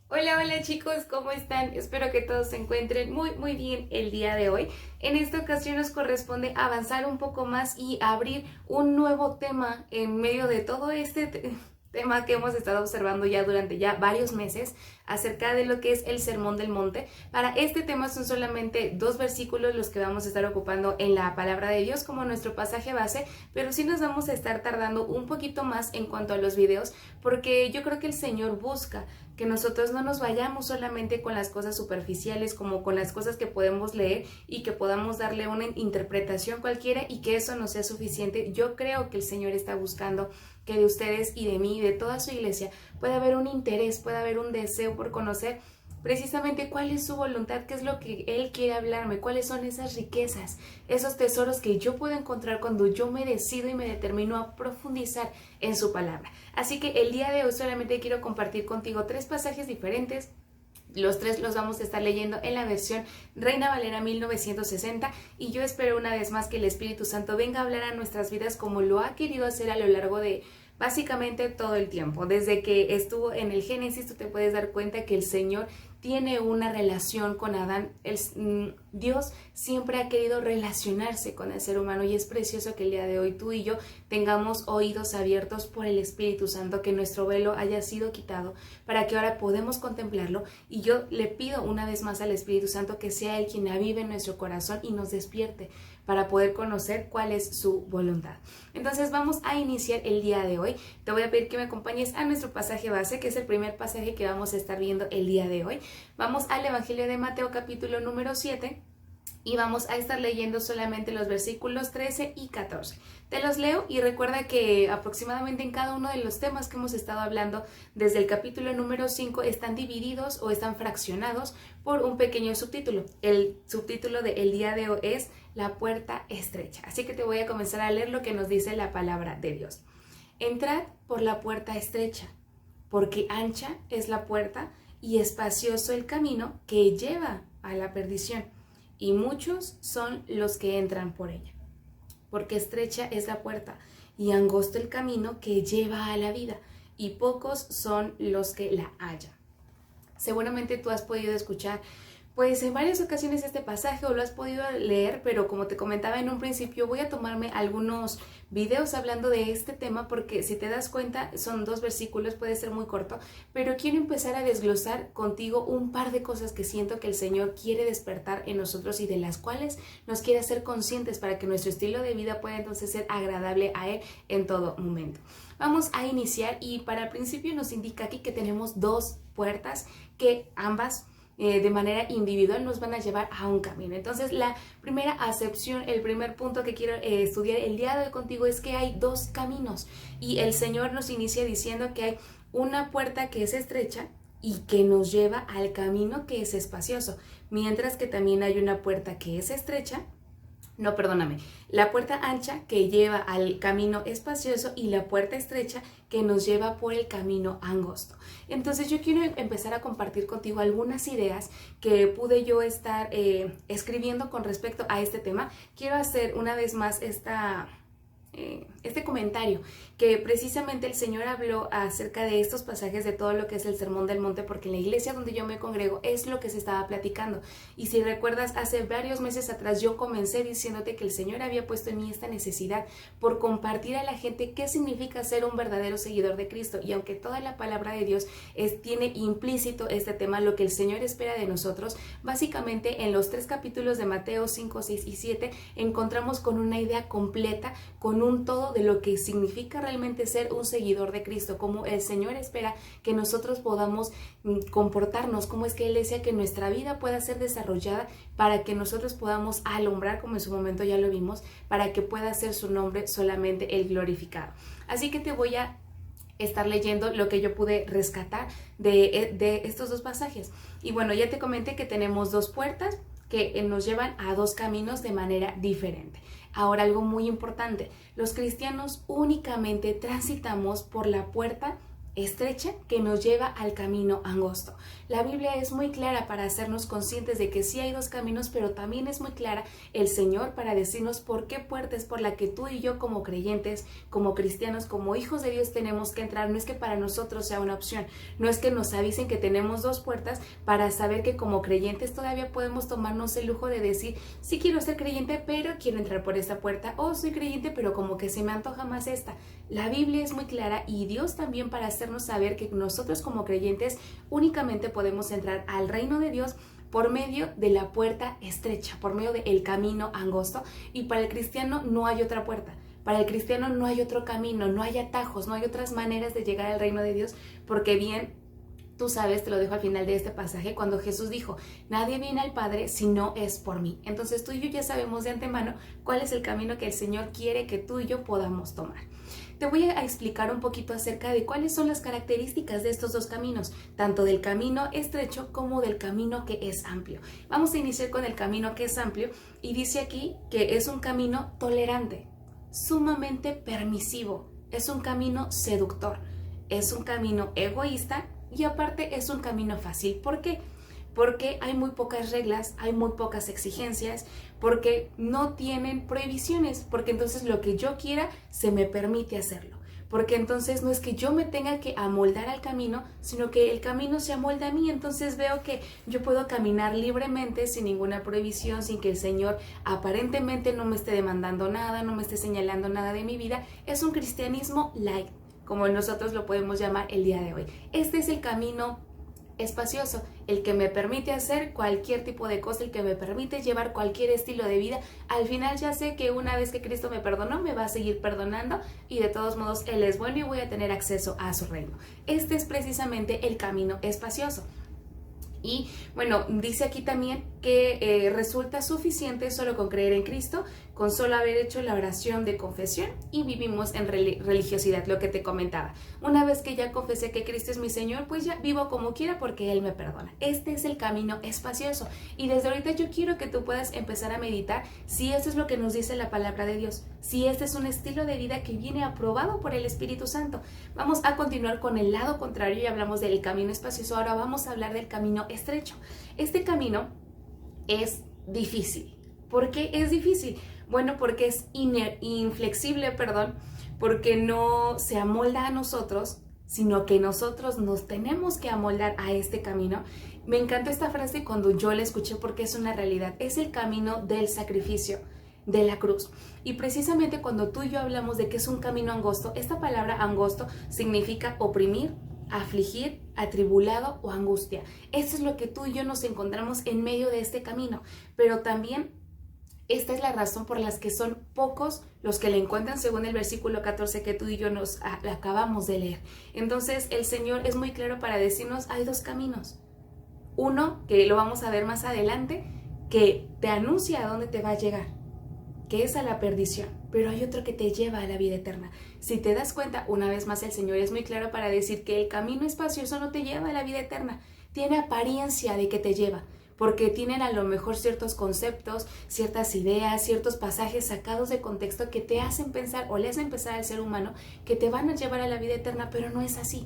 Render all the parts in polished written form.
Hola, hola chicos, ¿cómo están? Espero que todos se encuentren muy bien el día de hoy. En esta ocasión nos corresponde avanzar un poco más y abrir un nuevo tema en medio de todo este tema que hemos estado observando ya durante ya varios meses acerca de lo que es el Sermón del Monte. Para este tema son solamente 2 versículos los que vamos a estar ocupando en la palabra de Dios como nuestro pasaje base, pero sí nos vamos a estar tardando un poquito más en cuanto a los videos, porque yo creo que el Señor busca que nosotros no nos vayamos solamente con las cosas superficiales, como con las cosas que podemos leer y que podamos darle una interpretación cualquiera y que eso no sea suficiente. Yo creo que el Señor está buscando que de ustedes y de mí y de toda su iglesia pueda haber un interés, pueda haber un deseo por conocer precisamente cuál es su voluntad, qué es lo que Él quiere hablarme, cuáles son esas riquezas, esos tesoros que yo puedo encontrar cuando yo me decido y me determino a profundizar en su palabra. Así que el día de hoy solamente quiero compartir contigo 3 pasajes diferentes. Los 3 los vamos a estar leyendo en la versión Reina Valera 1960 y yo espero una vez más que el Espíritu Santo venga a hablar a nuestras vidas como lo ha querido hacer a lo largo de básicamente todo el tiempo. Desde que estuvo en el Génesis tú te puedes dar cuenta que el Señor tiene una relación con Adán. Dios siempre ha querido relacionarse con el ser humano y es precioso que el día de hoy tú y yo tengamos oídos abiertos por el Espíritu Santo, que nuestro velo haya sido quitado para que ahora podemos contemplarlo. Y yo le pido una vez más al Espíritu Santo que sea Él quien avive en nuestro corazón y nos despierte para poder conocer cuál es su voluntad. Entonces vamos a iniciar el día de hoy. Te voy a pedir que me acompañes a nuestro pasaje base, que es el primer pasaje que vamos a estar viendo el día de hoy. Vamos al Evangelio de Mateo capítulo número 7 y vamos a estar leyendo solamente los versículos 13 y 14. Te los leo y recuerda que aproximadamente en cada uno de los temas que hemos estado hablando desde el capítulo número 5 están divididos o están fraccionados por un pequeño subtítulo. El subtítulo del día de hoy es La puerta estrecha. Así que te voy a comenzar a leer lo que nos dice la palabra de Dios. Entrad por la puerta estrecha, porque ancha es la puerta y espacioso el camino que lleva a la perdición, y muchos son los que entran por ella. Porque estrecha es la puerta y angosto el camino que lleva a la vida, y pocos son los que la hallan. Seguramente tú has podido escuchar pues en varias ocasiones este pasaje o lo has podido leer, pero como te comentaba en un principio, voy a tomarme algunos videos hablando de este tema porque si te das cuenta son 2 versículos, puede ser muy corto, pero quiero empezar a desglosar contigo un par de cosas que siento que el Señor quiere despertar en nosotros y de las cuales nos quiere hacer conscientes para que nuestro estilo de vida pueda entonces ser agradable a Él en todo momento. Vamos a iniciar y para el principio nos indica aquí que tenemos 2 puertas que ambas de manera individual nos van a llevar a un camino. Entonces la primera acepción, el primer punto que quiero estudiar el día de hoy contigo es que hay 2 caminos y el Señor nos inicia diciendo que hay una puerta que es estrecha y que nos lleva al camino que es espacioso, mientras que también hay una puerta que es estrecha. No, perdóname, la puerta ancha que lleva al camino espacioso y la puerta estrecha que nos lleva por el camino angosto. Entonces yo quiero empezar a compartir contigo algunas ideas que pude yo estar escribiendo con respecto a este tema. Quiero hacer una vez más este comentario, que precisamente el Señor habló acerca de estos pasajes de todo lo que es el Sermón del Monte, porque en la iglesia donde yo me congrego es lo que se estaba platicando. Y si recuerdas, hace varios meses atrás yo comencé diciéndote que el Señor había puesto en mí esta necesidad por compartir a la gente qué significa ser un verdadero seguidor de Cristo. Y aunque toda la palabra de Dios tiene implícito este tema, lo que el Señor espera de nosotros, básicamente en los 3 capítulos de Mateo 5, 6 y 7 encontramos con una idea completa, con un todo de lo que significa realmente ser un seguidor de Cristo, cómo el Señor espera que nosotros podamos comportarnos, cómo es que Él desea que nuestra vida pueda ser desarrollada para que nosotros podamos alumbrar, como en su momento ya lo vimos, para que pueda ser su nombre solamente el glorificado. Así que te voy a estar leyendo lo que yo pude rescatar de estos 2 pasajes. Y bueno, ya te comenté que tenemos 2 puertas que nos llevan a 2 caminos de manera diferente. Ahora, algo muy importante, los cristianos únicamente transitamos por la puerta estrecha que nos lleva al camino angosto. La Biblia es muy clara para hacernos conscientes de que sí hay dos caminos, pero también es muy clara el Señor para decirnos por qué puerta es por la que tú y yo como creyentes, como cristianos, como hijos de Dios tenemos que entrar. No es que para nosotros sea una opción, no es que nos avisen que tenemos dos puertas para saber que como creyentes todavía podemos tomarnos el lujo de decir, sí quiero ser creyente, pero quiero entrar por esta puerta, o soy creyente, pero como que se me antoja más esta. La Biblia es muy clara y Dios también para hacernos saber que nosotros como creyentes únicamente podemos entrar al reino de Dios por medio de la puerta estrecha, por medio del camino angosto, y para el cristiano no hay otra puerta. Para el cristiano no hay otro camino, no hay atajos, no hay otras maneras de llegar al reino de Dios, porque bien, tú sabes, te lo dejo al final de este pasaje, cuando Jesús dijo, nadie viene al Padre si no es por mí. Entonces tú y yo ya sabemos de antemano cuál es el camino que el Señor quiere que tú y yo podamos tomar. Te voy a explicar un poquito acerca de cuáles son las características de estos dos caminos, tanto del camino estrecho como del camino que es amplio. Vamos a iniciar con el camino que es amplio y dice aquí que es un camino tolerante, sumamente permisivo, es un camino seductor, es un camino egoísta y aparte es un camino fácil. ¿Por qué? Porque hay muy pocas reglas, hay muy pocas exigencias, porque no tienen prohibiciones, porque entonces lo que yo quiera se me permite hacerlo. Porque entonces no es que yo me tenga que amoldar al camino, sino que el camino se amolda a mí. Entonces veo que yo puedo caminar libremente sin ninguna prohibición, sin que el Señor aparentemente no me esté demandando nada, no me esté señalando nada de mi vida. Es un cristianismo light, como nosotros lo podemos llamar el día de hoy. Este es el camino espacioso, el que me permite hacer cualquier tipo de cosa, el que me permite llevar cualquier estilo de vida. Al final ya sé que una vez que Cristo me perdonó, me va a seguir perdonando y de todos modos Él es bueno y voy a tener acceso a su reino. Este es precisamente el camino espacioso. Y bueno, dice aquí también que resulta suficiente solo con creer en Cristo, con solo haber hecho la oración de confesión y vivimos en religiosidad, lo que te comentaba. Una vez que ya confesé que Cristo es mi Señor, pues ya vivo como quiera porque Él me perdona. Este es el camino espacioso y desde ahorita yo quiero que tú puedas empezar a meditar si esto es lo que nos dice la palabra de Dios, si este es un estilo de vida que viene aprobado por el Espíritu Santo. Vamos a continuar con el lado contrario y hablamos del camino espacioso. Ahora vamos a hablar del camino estrecho. Este camino es difícil. ¿Por qué es difícil? Bueno, porque es inflexible, porque no se amolda a nosotros, sino que nosotros nos tenemos que amoldar a este camino. Me encantó esta frase cuando yo la escuché porque es una realidad. Es el camino del sacrificio, de la cruz. Y precisamente cuando tú y yo hablamos de que es un camino angosto, esta palabra angosto significa oprimir, afligir, atribulado o angustia. Esto es lo que tú y yo nos encontramos en medio de este camino, pero también esta es la razón por la que son pocos los que le encuentran, según el versículo 14 que tú y yo nos acabamos de leer. Entonces el Señor es muy claro para decirnos, hay dos caminos. Uno, que lo vamos a ver más adelante, que te anuncia a dónde te va a llegar, que es a la perdición, pero hay otro que te lleva a la vida eterna. Si te das cuenta, una vez más el Señor es muy claro para decir que el camino espacioso no te lleva a la vida eterna, tiene apariencia de que te lleva, porque tienen a lo mejor ciertos conceptos, ciertas ideas, ciertos pasajes sacados de contexto que te hacen pensar o le hacen pensar al ser humano que te van a llevar a la vida eterna, pero no es así.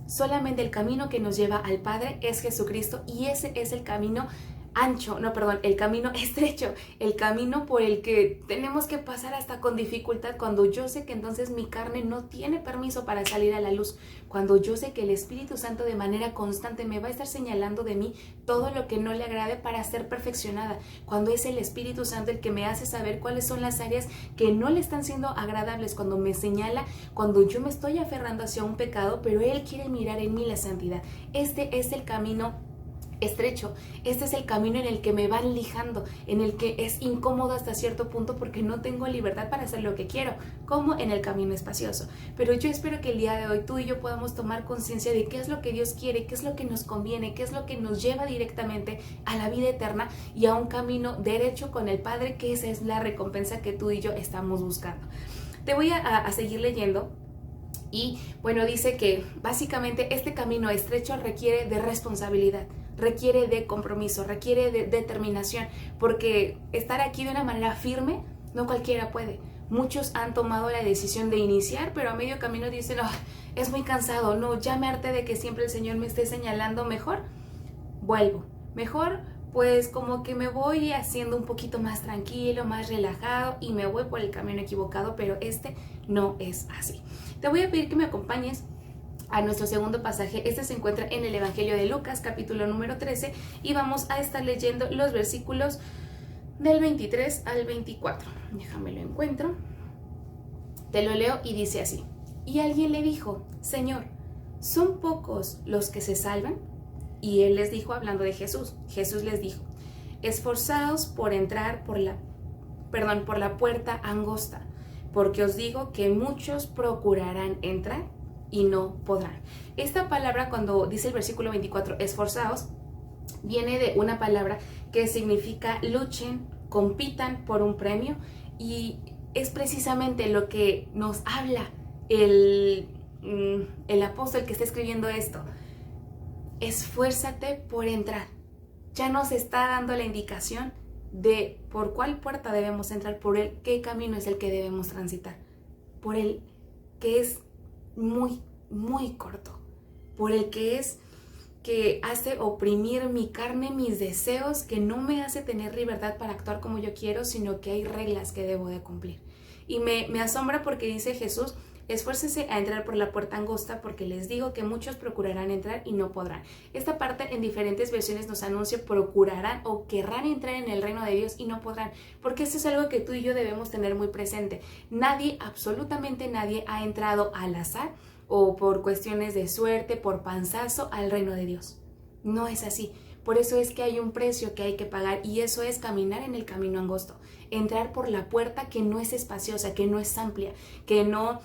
Solamente el camino que nos lleva al Padre es Jesucristo y ese es el camino el camino estrecho, el camino por el que tenemos que pasar hasta con dificultad, cuando yo sé que entonces mi carne no tiene permiso para salir a la luz, cuando yo sé que el Espíritu Santo de manera constante me va a estar señalando de mí todo lo que no le agrade para ser perfeccionada, cuando es el Espíritu Santo el que me hace saber cuáles son las áreas que no le están siendo agradables, cuando me señala, cuando yo me estoy aferrando hacia un pecado, pero Él quiere mirar en mí la santidad. Este es el camino estrecho, este es el camino en el que me van lijando, en el que es incómodo hasta cierto punto porque no tengo libertad para hacer lo que quiero, como en el camino espacioso. Pero yo espero que el día de hoy tú y yo podamos tomar conciencia de qué es lo que Dios quiere, qué es lo que nos conviene, qué es lo que nos lleva directamente a la vida eterna y a un camino derecho con el Padre, que esa es la recompensa que tú y yo estamos buscando. Te voy a seguir leyendo. Y bueno, dice que básicamente este camino estrecho requiere de responsabilidad, requiere de compromiso, requiere de determinación, porque estar aquí de una manera firme no cualquiera puede. Muchos han tomado la decisión de iniciar, pero a medio camino dicen, es muy cansado, no, ya me harté de que siempre el Señor me esté señalando, mejor vuelvo, mejor pues como que me voy haciendo un poquito más tranquilo, más relajado y me voy por el camino equivocado, pero este no es así. Te voy a pedir que me acompañes a nuestro segundo pasaje. Este se encuentra en el Evangelio de Lucas, capítulo número 13, y vamos a estar leyendo los versículos del 23 al 24. Déjame lo encuentro. Te lo leo y dice así. Y alguien le dijo, Señor, ¿son pocos los que se salvan? Y él les dijo, hablando de Jesús, Jesús les dijo, esforzaos por entrar por la puerta angosta, porque os digo que muchos procurarán entrar y no podrán. Esta palabra, cuando dice el versículo 24, esforzaos, viene de una palabra que significa luchen, compitan por un premio, y es precisamente lo que nos habla el apóstol que está escribiendo esto. Esfuérzate por entrar. Ya nos está dando la indicación de por cuál puerta debemos entrar, por qué camino es el que debemos transitar, por el que es muy, muy corto, por el que hace oprimir mi carne, mis deseos, que no me hace tener libertad para actuar como yo quiero, sino que hay reglas que debo de cumplir. Y me asombra porque dice Jesús, esfuércense a entrar por la puerta angosta, porque les digo que muchos procurarán entrar y no podrán. Esta parte en diferentes versiones nos anuncia procurarán o querrán entrar en el reino de Dios y no podrán, porque esto es algo que tú y yo debemos tener muy presente. Nadie, absolutamente nadie, ha entrado al azar o por cuestiones de suerte, por panzazo al reino de Dios. No es así. Por eso es que hay un precio que hay que pagar, y eso es caminar en el camino angosto, entrar por la puerta que no es espaciosa, que no es amplia, que no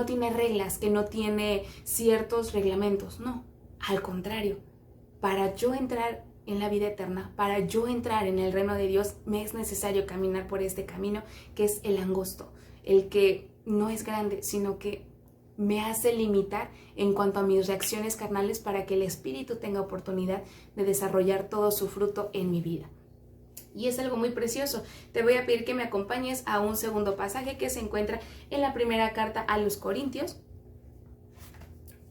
tiene reglas, que no tiene ciertos reglamentos. No, al contrario, para yo entrar en la vida eterna, para yo entrar en el reino de Dios, me es necesario caminar por este camino que es el angosto, el que no es grande, sino que me hace limitar en cuanto a mis reacciones carnales para que el Espíritu tenga oportunidad de desarrollar todo su fruto en mi vida. Y es algo muy precioso. Te voy a pedir que me acompañes a un segundo pasaje que se encuentra en la primera carta a los Corintios,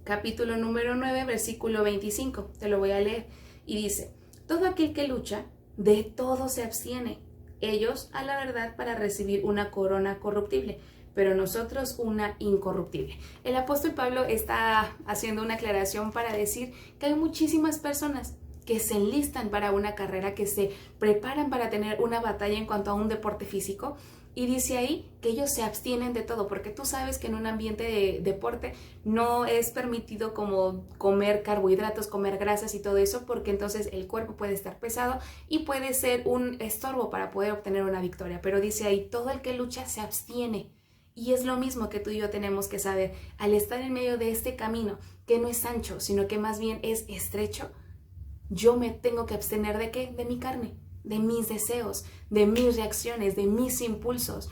capítulo número 9, versículo 25. Te lo voy a leer y dice, todo aquel que lucha, de todo se abstiene. Ellos a la verdad para recibir una corona corruptible, pero nosotros una incorruptible. El apóstol Pablo está haciendo una aclaración para decir que hay muchísimas personas que se enlistan para una carrera, que se preparan para tener una batalla en cuanto a un deporte físico, y dice ahí que ellos se abstienen de todo, porque tú sabes que en un ambiente de deporte no es permitido como comer carbohidratos, comer grasas y todo eso, porque entonces el cuerpo puede estar pesado y puede ser un estorbo para poder obtener una victoria. Pero dice ahí, todo el que lucha se abstiene. Y es lo mismo que tú y yo tenemos que saber. Al estar en medio de este camino, que no es ancho, sino que más bien es estrecho, yo me tengo que abstener ¿de qué? De mi carne, de mis deseos, de mis reacciones, de mis impulsos,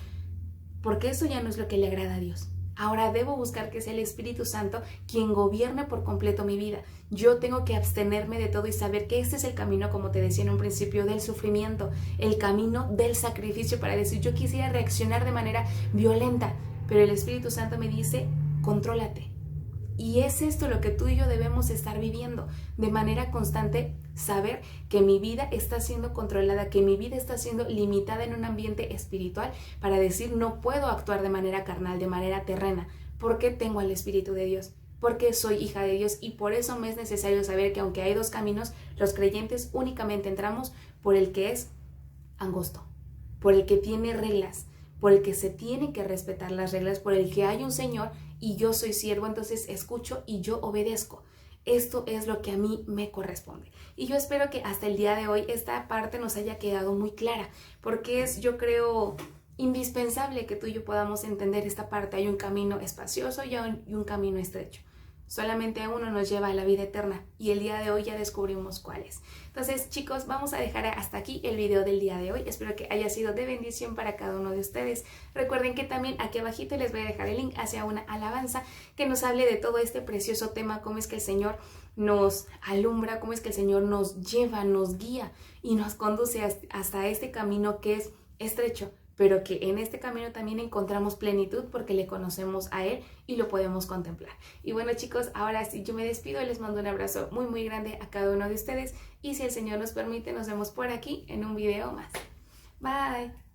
porque eso ya no es lo que le agrada a Dios. Ahora debo buscar que sea el Espíritu Santo quien gobierne por completo mi vida. Yo tengo que abstenerme de todo y saber que este es el camino, como te decía en un principio, del sufrimiento, el camino del sacrificio, para decir, yo quisiera reaccionar de manera violenta, pero el Espíritu Santo me dice, contrólate. Y es esto lo que tú y yo debemos estar viviendo de manera constante, saber que mi vida está siendo controlada, que mi vida está siendo limitada en un ambiente espiritual, para decir no puedo actuar de manera carnal, de manera terrena, porque tengo al Espíritu de Dios, porque soy hija de Dios, y por eso me es necesario saber que aunque hay dos caminos, los creyentes únicamente entramos por el que es angosto, por el que tiene reglas, por el que se tienen que respetar las reglas, por el que hay un Señor y yo soy siervo, entonces escucho y yo obedezco. Esto es lo que a mí me corresponde. Y yo espero que hasta el día de hoy esta parte nos haya quedado muy clara, porque es, yo creo, indispensable que tú y yo podamos entender esta parte. Hay un camino espacioso y un camino estrecho. Solamente uno nos lleva a la vida eterna, y el día de hoy ya descubrimos cuál es. Entonces, chicos, vamos a dejar hasta aquí el video del día de hoy. Espero que haya sido de bendición para cada uno de ustedes. Recuerden que también aquí abajito les voy a dejar el link hacia una alabanza que nos hable de todo este precioso tema, cómo es que el Señor nos alumbra, cómo es que el Señor nos lleva, nos guía y nos conduce hasta este camino que es estrecho, pero que en este camino también encontramos plenitud porque le conocemos a Él y lo podemos contemplar. Y bueno, chicos, ahora sí yo me despido y les mando un abrazo muy muy grande a cada uno de ustedes y si el Señor nos permite nos vemos por aquí en un video más. Bye.